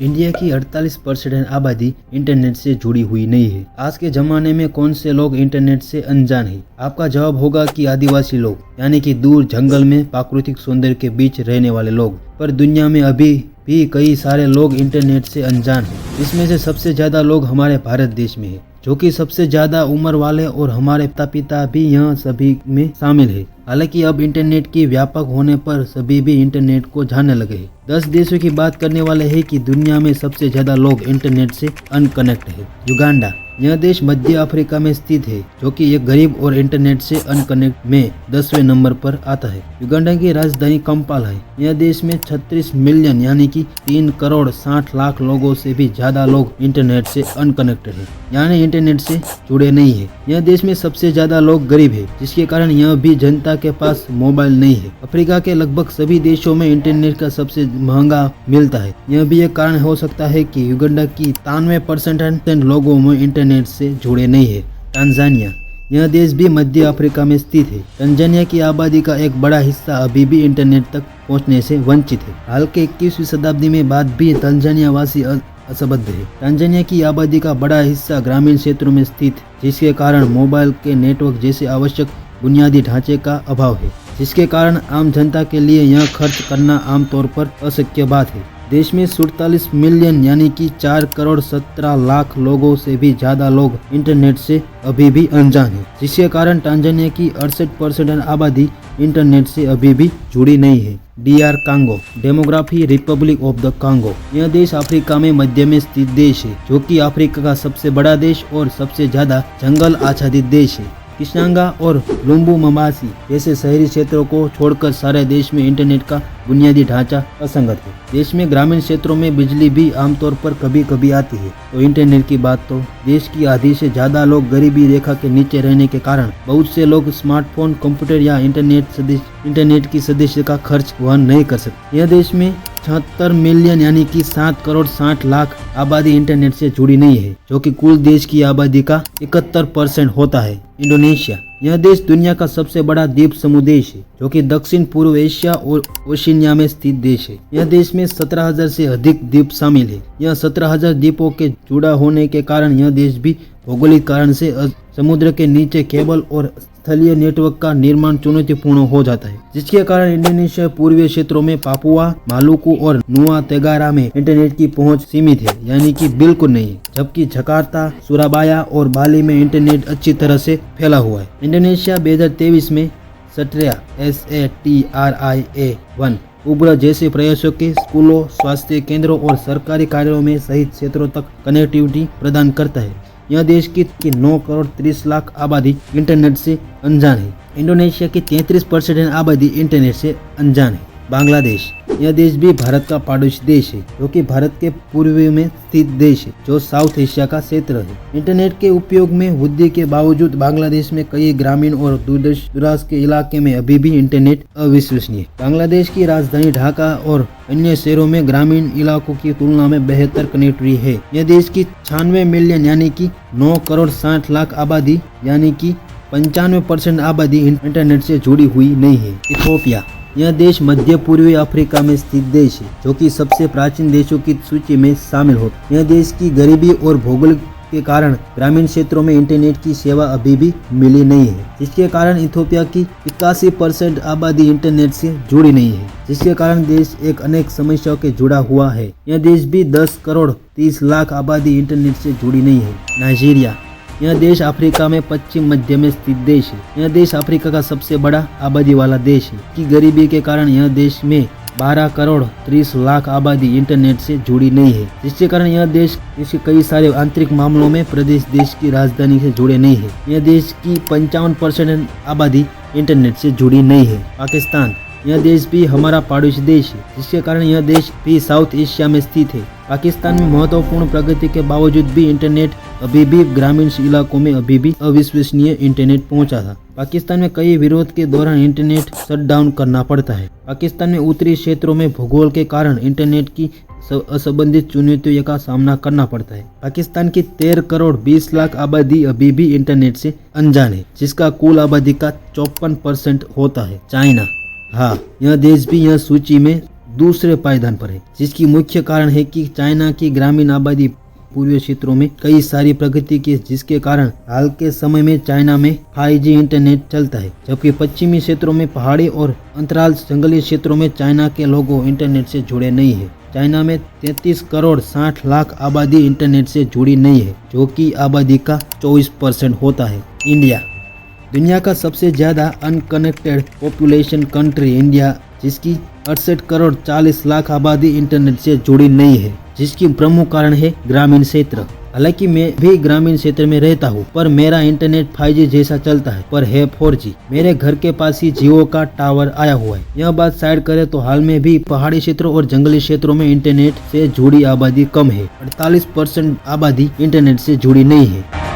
India की 48% आबादी internet से जुड़ी हुई नहीं है। आज के जमाने में कौन से लोग इंटरनेट से अनजान है? आपका जवाब होगा कि आदिवासी लोग, यानी कि दूर जंगल में प्राकृतिक सौंदर्य के बीच रहने वाले लोग। पर दुनिया में अभी भी कई सारे लोग इंटरनेट से अनजान हैं। इसमें से सबसे ज्यादा लोग हमारे भारत देश में है, जो कि सबसे ज्यादा उम्र वाले, और हमारे माता पिता भी यहाँ सभी में शामिल है। हालांकि अब इंटरनेट की व्यापक होने पर सभी भी इंटरनेट को जानने लगे हैं। 10 देशों की बात करने वाले हैं कि दुनिया में सबसे ज्यादा लोग इंटरनेट से अनकनेक्ट है। युगांडा, यह देश मध्य अफ्रीका में स्थित है, जो कि एक गरीब और इंटरनेट से अनकनेक्ट में 10वें नंबर पर आता है। युगांडा की राजधानी कंपाला है। यह देश में 36 मिलियन यानी कि 3 करोड़ 60 लाख लोगों से भी ज्यादा लोग इंटरनेट से अनकनेक्टेड है, यानी इंटरनेट से जुड़े नहीं है। यह देश में सबसे ज्यादा लोग गरीब है, जिसके कारण यह भी जनता के पास मोबाइल नहीं है। अफ्रीका के लगभग सभी देशों में इंटरनेट का सबसे महंगा मिलता है। यह भी एक कारण हो सकता है कि युगांडा की 93% लोगों में इंटरनेट से जुड़े नहीं है। टांजानिया, यह देश भी मध्य अफ्रीका में स्थित है। तंजानिया की आबादी का एक बड़ा हिस्सा अभी भी इंटरनेट तक पहुंचने से वंचित है। हाल के 21वीं शताब्दी में बाद भी तंजानिया वासी असंबद्ध है। तंजानिया की आबादी का बड़ा हिस्सा ग्रामीण क्षेत्रों में स्थित, जिसके कारण मोबाइल के नेटवर्क जैसे आवश्यक बुनियादी ढांचे का अभाव है, जिसके कारण आम जनता के लिए यह खर्च करना आमतौर पर अशक्य बात है। देश में 47 मिलियन यानी कि 4 करोड़ 17 लाख लोगों से भी ज्यादा लोग इंटरनेट से अभी भी अनजान है, जिसके कारण टांजानिया की 68% आबादी इंटरनेट से अभी भी जुड़ी नहीं है। DR Congo, demography Republic of the Congo, यह देश अफ्रीका में मध्य में स्थित देश है, जो कि अफ्रीका का सबसे बड़ा देश और सबसे ज्यादा जंगल आच्छादित देश है। किशांगा और लुम्बुम्बाशी जैसे शहरी क्षेत्रों को छोड़कर सारे देश में इंटरनेट का बुनियादी ढांचा असंगत है। देश में ग्रामीण क्षेत्रों में बिजली भी आमतौर पर कभी कभी आती है। तो इंटरनेट की बात, तो देश की आधी से ज्यादा लोग गरीबी रेखा के नीचे रहने के कारण बहुत से लोग स्मार्टफोन, कंप्यूटर या इंटरनेट की सदस्य का खर्च वहन नहीं कर सकते। यह देश में 76 मिलियन यानी कि 7 करोड़ 60 लाख आबादी इंटरनेट से जुड़ी नहीं है, जो कि कुल देश की आबादी का 71% होता है। इंडोनेशिया, यह देश दुनिया का सबसे बड़ा द्वीप समूह देश है, जो कि दक्षिण पूर्व एशिया और ओशिनिया में स्थित देश है। यह देश में 17,000 से अधिक द्वीप शामिल है। यह 17,000 द्वीपों के जुड़ा होने के कारण यह देश भी भौगोलिक कारण से समुद्र के नीचे केबल और स्थलीय नेटवर्क का निर्माण चुनौतीपूर्ण हो जाता है, जिसके कारण इंडोनेशिया पूर्वीय क्षेत्रों में पापुआ, मालुकू और नुआ तेगारा में इंटरनेट की पहुंच सीमित है, यानी कि बिल्कुल नहीं, जबकि जकार्ता, सुराबाया और बाली में इंटरनेट अच्छी तरह से फैला हुआ है। इंडोनेशिया 2023 में सट्रिया SATRIA1 उपग्रह जैसे प्रयासों के स्कूलों, स्वास्थ्य केंद्रों और सरकारी कार्यों में सहित क्षेत्रों तक कनेक्टिविटी प्रदान करता है। यह देश की 9 करोड़ 30 लाख आबादी इंटरनेट से अनजान है। इंडोनेशिया की 33% आबादी इंटरनेट से अनजान है। बांग्लादेश, यह देश भी भारत का पड़ोसी देश है, जो कि भारत के पूर्व में स्थित देश है, जो साउथ एशिया का क्षेत्र है। इंटरनेट के उपयोग में वृद्धि के बावजूद बांग्लादेश में कई ग्रामीण और दूरदराज के इलाके में अभी भी इंटरनेट अविश्वसनीय है। बांग्लादेश की राजधानी ढाका और अन्य शहरों में ग्रामीण इलाकों की तुलना में बेहतर कनेक्टिविटी है। यह देश की 96 मिलियन यानी कि 9 करोड़ 60 लाख आबादी यानी कि 95% आबादी इंटरनेट से जुड़ी हुई नहीं है। इथियोपिया, यह देश मध्य पूर्वी अफ्रीका में स्थित देश है, जो कि सबसे प्राचीन देशों की सूची में शामिल होता है। यह देश की गरीबी और भौगोलिक के कारण ग्रामीण क्षेत्रों में इंटरनेट की सेवा अभी भी मिली नहीं है, जिसके कारण इथियोपिया की 81% आबादी इंटरनेट से जुड़ी नहीं है, जिसके कारण देश एक अनेक समस्याओं के जुड़ा हुआ है। यह देश भी 10 करोड़ 30 लाख आबादी इंटरनेट से जुड़ी नहीं है। नाइजीरिया, यह देश अफ्रीका में पश्चिम मध्य में स्थित देश है। यह देश अफ्रीका का सबसे बड़ा आबादी वाला देश है, कि गरीबी के कारण यह देश में 12 करोड़ 30 लाख आबादी इंटरनेट से जुड़ी नहीं है, जिसके कारण यह देश इसके कई सारे आंतरिक मामलों में प्रदेश देश की राजधानी से जुड़े नहीं है। यह देश की 55% आबादी इंटरनेट से जुड़ी नहीं है। पाकिस्तान, यह देश भी हमारा पड़ोसी देश है, जिसके कारण यह देश भी साउथ एशिया में स्थित है। पाकिस्तान में महत्वपूर्ण प्रगति के बावजूद भी इंटरनेट अभी भी ग्रामीण इलाकों में अभी भी अविश्वसनीय इंटरनेट पहुंचा था। पाकिस्तान में कई विरोध के दौरान इंटरनेट शटडाउन करना पड़ता है। पाकिस्तान में उत्तरी क्षेत्रों में भूगोल के कारण इंटरनेट की असंबंधित चुनौतियों का सामना करना पड़ता है। पाकिस्तान की 13 करोड़ 20 लाख आबादी अभी भी इंटरनेट से अनजान है, जिसका कुल आबादी का 54% होता है। चाइना, हाँ, यह देश भी यह सूची में दूसरे पायदान पर है, जिसकी मुख्य कारण है कि चाइना की ग्रामीण आबादी पूर्वी क्षेत्रों में कई सारी प्रगति की, जिसके कारण हाल के समय में चाइना में 5G इंटरनेट चलता है, जबकि पश्चिमी क्षेत्रों में पहाड़ी और अंतराल जंगली क्षेत्रों में चाइना के लोगों इंटरनेट से जुड़े नहीं है। चाइना में 33 करोड़ 60 लाख आबादी इंटरनेट से जुड़ी नहीं है, जो कि आबादी का 24% होता है। इंडिया दुनिया का सबसे ज्यादा अनकनेक्टेड पॉपुलेशन कंट्री इंडिया, जिसकी 68 करोड़ 40 लाख आबादी इंटरनेट से जुड़ी नहीं है, जिसकी प्रमुख कारण है ग्रामीण क्षेत्र। हालांकि मैं भी ग्रामीण क्षेत्र में रहता हूँ, पर मेरा इंटरनेट 5G जैसा चलता है, पर है 4G। मेरे घर के पास ही जियो का टावर आया हुआ है। यह बात साइड करें तो हाल में भी पहाड़ी क्षेत्रों और जंगली क्षेत्रों में इंटरनेट से जुड़ी आबादी कम है। 48% आबादी इंटरनेट से जुड़ी नहीं है।